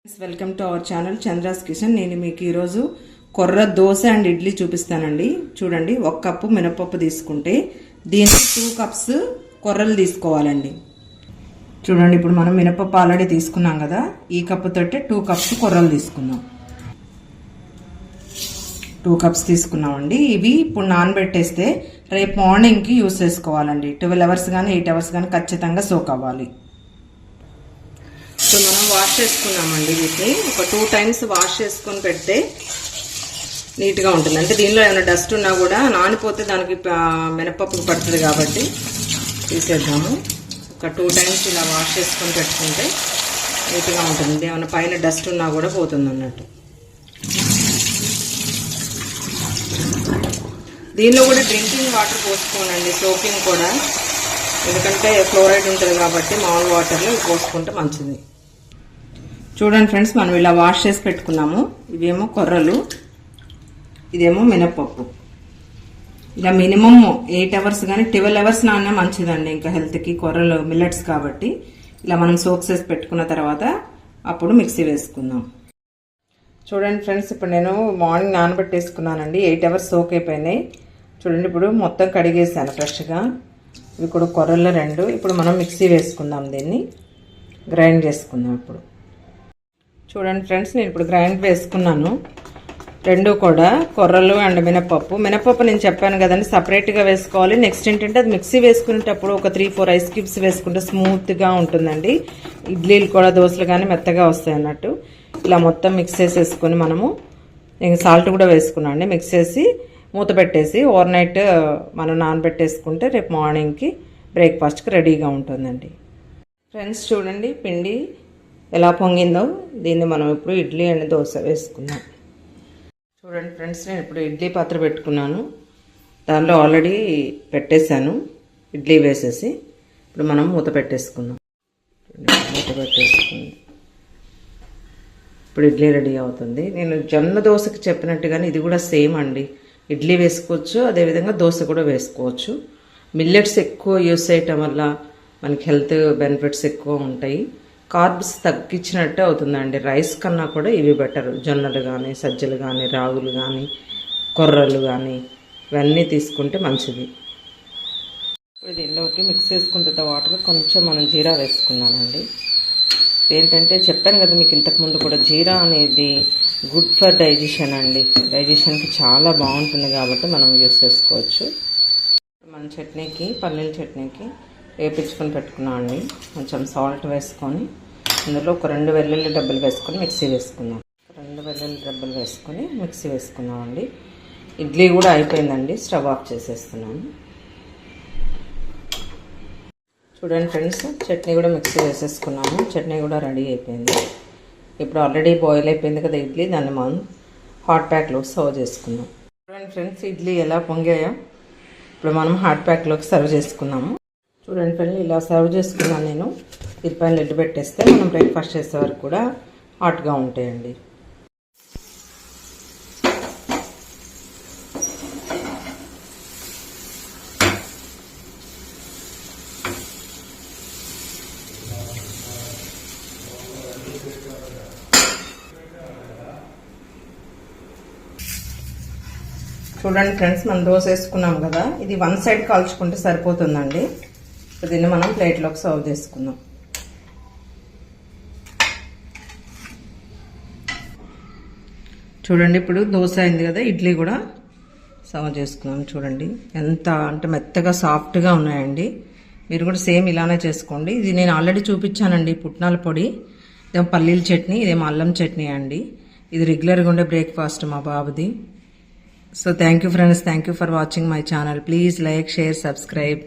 Welcome to our channel Chandra's kitchen. నేను మీకు ఈరోజు కొర్ర దోశ అండ్ ఇడ్లీ చూపిస్తానండి. చూడండి, 1 కప్పు మినపప్పు తీసుకుంటే దీనికి 2 కప్స్ కొర్రలు తీసుకోవాలండి. చూడండి, ఇప్పుడు మనం మినపప్పు ఆల్రెడీ తీసుకున్నాం కదా, ఈ కప్పు తోటి 2 కప్స్ కొర్రలు తీసుకున్నాం. 2 కప్స్ తీసుకున్నామండి. ఇవి ఇప్పుడు నానబెట్టేస్తే రేపు మార్నింగ్కి యూస్ చేసుకోవాలండి. 12 అవర్స్ కానీ 8 అవర్స్ కానీ ఖచ్చితంగా సోక్ అవ్వాలి. సో మనం వాష్ చేసుకున్నామండి. వీటిని ఒక 2 టైమ్స్ వాష్ చేసుకొని పెడితే నీట్గా ఉంటుంది. అంటే దీనిలో ఏమైనా డస్ట్ ఉన్నా కూడా నానిపోతే దానికి మినపప్పు పడుతుంది కాబట్టి తీసేద్దాము. ఒక 2 టైమ్స్ ఇలా వాష్ చేసుకొని పెట్టుకుంటే నీట్గా ఉంటుంది. ఏమైనా పైన డస్ట్ ఉన్నా కూడా పోతుంది అన్నట్టు. దీనిలో కూడా డ్రింకింగ్ వాటర్ పోసుకోనండి, సోకింగ్ కూడా, ఎందుకంటే ఫ్లోరైడ్ ఉంటుంది కాబట్టి మామూలు వాటర్లో పోసుకుంటే మంచిది. చూడండి ఫ్రెండ్స్, మనం ఇలా వాష్ చేసి పెట్టుకున్నాము. ఇవేమో కొర్రలు, ఇదేమో మినపప్పు. ఇలా మినిమం 8 అవర్స్ కానీ 12 అవర్స్ నానే మంచిదండి. ఇంకా హెల్త్కి కొర్రలు మిల్లెట్స్ కాబట్టి ఇలా మనం సోక్ చేసి పెట్టుకున్న తర్వాత అప్పుడు మిక్సీ వేసుకుందాం. చూడండి ఫ్రెండ్స్, ఇప్పుడు నేను మార్నింగ్ నానబెట్టేసుకున్నానండి. 8 అవర్స్ సోక్ అయిపోయినాయి. చూడండి, ఇప్పుడు మొత్తం కడిగేసాను ఫ్రెష్గా. ఇవి కూడా కొర్రలు 2. ఇప్పుడు మనం మిక్సీ వేసుకుందాం, దీన్ని గ్రైండ్ చేసుకుందాం. ఇప్పుడు చూడండి ఫ్రెండ్స్, నేను ఇప్పుడు గ్రైండ్ వేసుకున్నాను. 2 కూడా కొర్రలు అండ్ మినపప్పు. మినపప్పు నేను చెప్పాను కదండి, సపరేట్గా వేసుకోవాలి. నెక్స్ట్ ఏంటంటే అది మిక్సీ వేసుకునేటప్పుడు ఒక 3-4 ఐస్ క్యూబ్స్ వేసుకుంటే స్మూత్గా ఉంటుందండి. ఇడ్లీలు కూడా దోశలు కానీ మెత్తగా వస్తాయి అన్నట్టు. ఇలా మొత్తం మిక్స్ చేసేసుకొని మనము సాల్ట్ కూడా వేసుకున్నాం అండి. మిక్స్ చేసి మూత పెట్టేసి ఓవర్ నైట్ మనం నానబెట్టేసుకుంటే రేపు మార్నింగ్కి బ్రేక్ఫాస్ట్కి రెడీగా ఉంటుందండి. ఫ్రెండ్స్ చూడండి, పిండి ఎలా పొంగిందో. దీన్ని మనం ఇప్పుడు ఇడ్లీ అండ్ దోశ వేసుకుందాం. చూడండి ఫ్రెండ్స్, నేను ఇప్పుడు ఇడ్లీ పాత్ర పెట్టుకున్నాను. దానిలో ఆల్రెడీ పెట్టేశాను ఇడ్లీ వేసేసి. ఇప్పుడు మనం మూత పెట్టేసుకుందాం. మూత పెట్టేసుకుందాం. ఇప్పుడు ఇడ్లీ రెడీ అవుతుంది. నేను జొన్న దోశకి చెప్పినట్టుగానే ఇది కూడా సేమ్ అండి. ఇడ్లీ వేసుకోవచ్చు, అదేవిధంగా దోశ కూడా వేసుకోవచ్చు. మిల్లెట్స్ ఎక్కువ యూస్ చేయటం వల్ల మనకి హెల్త్ బెనిఫిట్స్ ఎక్కువ ఉంటాయి. కార్బ్స్ తగ్గించినట్టు అవుతుందండి. రైస్ కన్నా కూడా ఇవి బెటర్. జొన్నలు కానీ, సజ్జలు కానీ, రాగులు కానీ, కొర్రలు కానీ ఇవన్నీ తీసుకుంటే మంచిది. ఇప్పుడు దీనిలోకి మిక్స్ చేసుకుంటే వాటర్ కొంచెం మనం జీరా వేసుకున్నానండి. ఏంటంటే చెప్పాను కదా మీకు ఇంతకుముందు కూడా, జీరా అనేది గుడ్ ఫర్ డైజెషన్ అండి. డైజెషన్కి చాలా బాగుంటుంది కాబట్టి మనం యూస్ చేసుకోవచ్చు. మన చట్నీకి, పల్లీల చట్నీకి వేపించుకొని పెట్టుకున్నామండి. కొంచెం సాల్ట్ వేసుకొని అందులో ఒక 2 వెల్లుల్లి డబ్బులు వేసుకొని మిక్సీ వేసుకుందాం. 2 వెల్లుల్లి డబ్బులు వేసుకొని మిక్సీ వేసుకున్నామండి. ఇడ్లీ కూడా అయిపోయిందండి. స్టవ్ ఆఫ్ చేసేస్తున్నాను. చూడండి ఫ్రెండ్స్, చట్నీ కూడా మిక్సీ వేసేసుకున్నాము. చట్నీ కూడా రెడీ అయిపోయింది. ఇప్పుడు ఆల్రెడీ బాయిల్ అయిపోయింది కదా ఇడ్లీ, దాన్ని మనం హాట్ ప్యాక్లో సర్వ్ చేసుకుందాం. చూడండి ఫ్రెండ్స్, ఇడ్లీ ఎలా పొంగాయో. ఇప్పుడు మనం హాట్ ప్యాక్లోకి సర్వ్ చేసుకున్నాము. చూడండి ఫ్రెండ్స్, ఇలా సర్వ్ చేసుకున్నాను నేను. దీనిపైన లెడ్ పెట్టేస్తే మనం బ్రేక్ఫాస్ట్ చేసే వరకు కూడా హాట్గా ఉంటాయండి. చూడండి ఫ్రెండ్స్, మనం దోశ వేసుకున్నాం కదా, ఇది 1 సైడ్ కాల్చుకుంటే సరిపోతుందండి. దీన్ని మనం ప్లేట్లోకి సర్వ్ చేసుకుందాం. చూడండి, ఇప్పుడు దోశ అయింది కదా, ఇడ్లీ కూడా సర్వ్ చేసుకున్నాం. చూడండి ఎంత అంటే మెత్తగా సాఫ్ట్గా ఉన్నాయండి. మీరు కూడా సేమ్ ఇలానే చేసుకోండి. ఇది నేను ఆల్రెడీ చూపించానండి, పుట్నాల పొడి, ఇదేమో పల్లీల చట్నీ, ఇదేమో అల్లం చట్నీ అండి. ఇది రెగ్యులర్గా ఉండే బ్రేక్ఫాస్ట్ మా బాబుది. So thank you friends, thank you for watching my channel. Please like, share, subscribe.